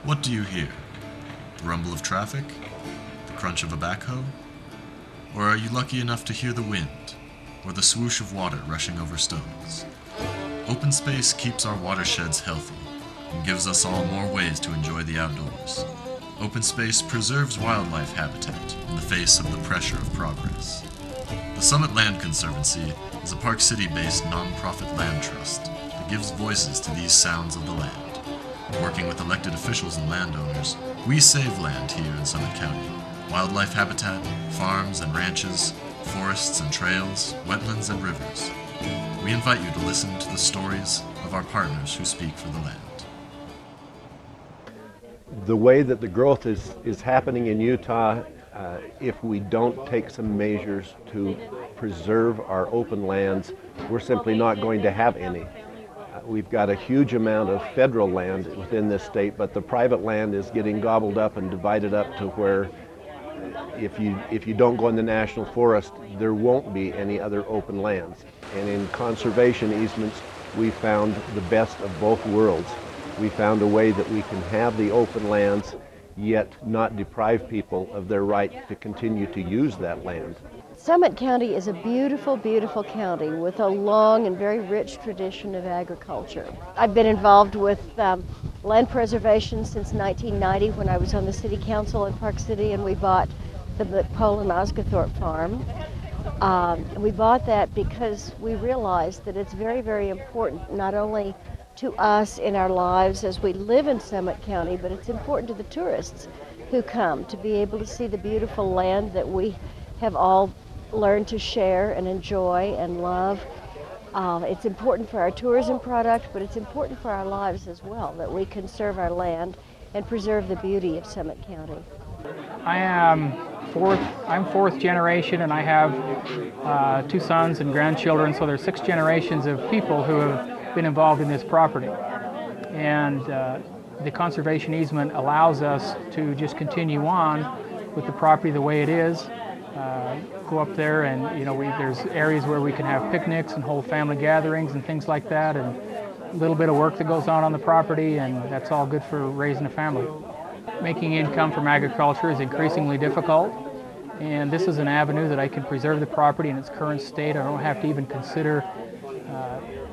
What do you hear? The rumble of traffic? The crunch of a backhoe? Or are you lucky enough to hear the wind, or the swoosh of water rushing over stones? Open space keeps our watersheds healthy and gives us all more ways to enjoy the outdoors. Open space preserves wildlife habitat in the face of the pressure of progress. The Summit Land Conservancy is a Park City-based nonprofit land trust that gives voices to these sounds of the land. Working with elected officials and landowners, we save land here in Summit County. Wildlife habitat, farms and ranches, forests and trails, wetlands and rivers. We invite you to listen to the stories of our partners who speak for the land. The way that the growth is happening in Utah, if we don't take some measures to preserve our open lands, we're simply not going to have any. We've got a huge amount of federal land within this state, but the private land is getting gobbled up and divided up to where if you don't go in the national forest, there won't be any other open lands. And in conservation easements, we found the best of both worlds. We found a way that we can have the open lands, yet not deprive people of their right to continue to use that land. Summit County is a beautiful, beautiful county with a long and very rich tradition of agriculture. I've been involved with land preservation since 1990 when I was on the city council in Park City and we bought the McPole and Osgothorpe farm. We bought that because we realized that it's very, very important not only to us in our lives as we live in Summit County, but it's important to the tourists who come to be able to see the beautiful land that we have all learned to share and enjoy and love. It's important for our tourism product, but it's important for our lives as well, that we conserve our land and preserve the beauty of Summit County. I'm fourth generation, and I have 2 sons and grandchildren, so there's 6 generations of people who have been involved in this property. And the conservation easement allows us to just continue on with the property the way it is. Go up there and, there's areas where we can have picnics and hold family gatherings and things like that, and a little bit of work that goes on the property, and that's all good for raising a family. Making income from agriculture is increasingly difficult, and this is an avenue that I can preserve the property in its current state. I don't have to even consider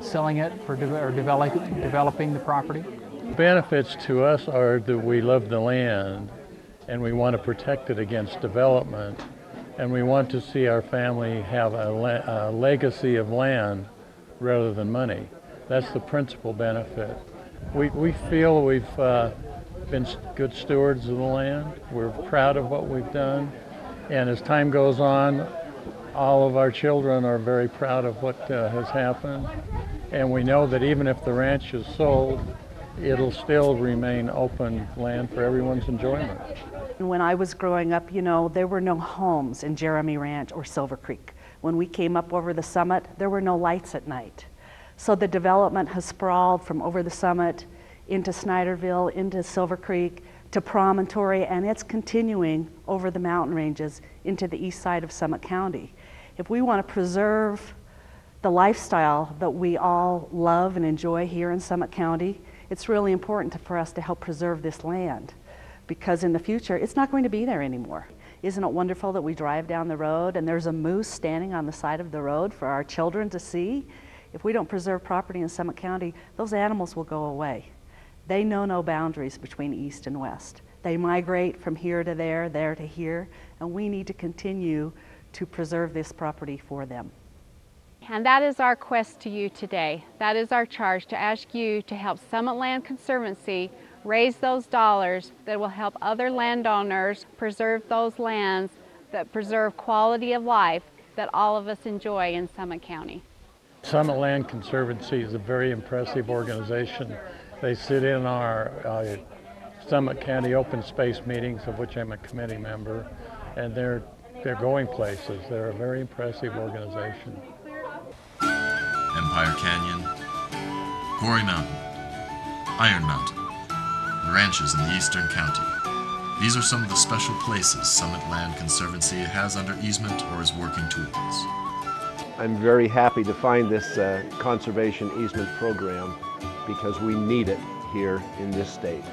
selling it or developing the property. Benefits to us are that we love the land and we want to protect it against development, and we want to see our family have a legacy of land rather than money. That's the principal benefit. We feel we've been good stewards of the land. We're proud of what we've done, and as time goes on, all of our children are very proud of what has happened, and we know that even if the ranch is sold, it'll still remain open land for everyone's enjoyment. When I was growing up, there were no homes in Jeremy Ranch or Silver Creek. When we came up over the summit, there were no lights at night. So the development has sprawled from over the summit into Snyderville, into Silver Creek, to Promontory, and it's continuing over the mountain ranges into the east side of Summit County. If we want to preserve the lifestyle that we all love and enjoy here in Summit County, it's really important for us to help preserve this land, because in the future it's not going to be there anymore. Isn't it wonderful that we drive down the road and there's a moose standing on the side of the road for our children to see? If we don't preserve property in Summit County, those animals will go away. They know no boundaries between east and west. They migrate from here to there to here, and we need to continue to preserve this property for them. And that is our quest to you today. That is our charge, to ask you to help Summit Land Conservancy raise those dollars that will help other landowners preserve those lands that preserve quality of life that all of us enjoy in Summit County. Summit Land Conservancy is a very impressive organization. They sit in our Summit County open space meetings, of which I'm a committee member, and they're going places. They're a very impressive organization. Empire Canyon, Quarry Mountain, Iron Mountain, and ranches in the eastern county. These are some of the special places Summit Land Conservancy has under easement or is working towards. I'm very happy to find this conservation easement program because we need it here in this state.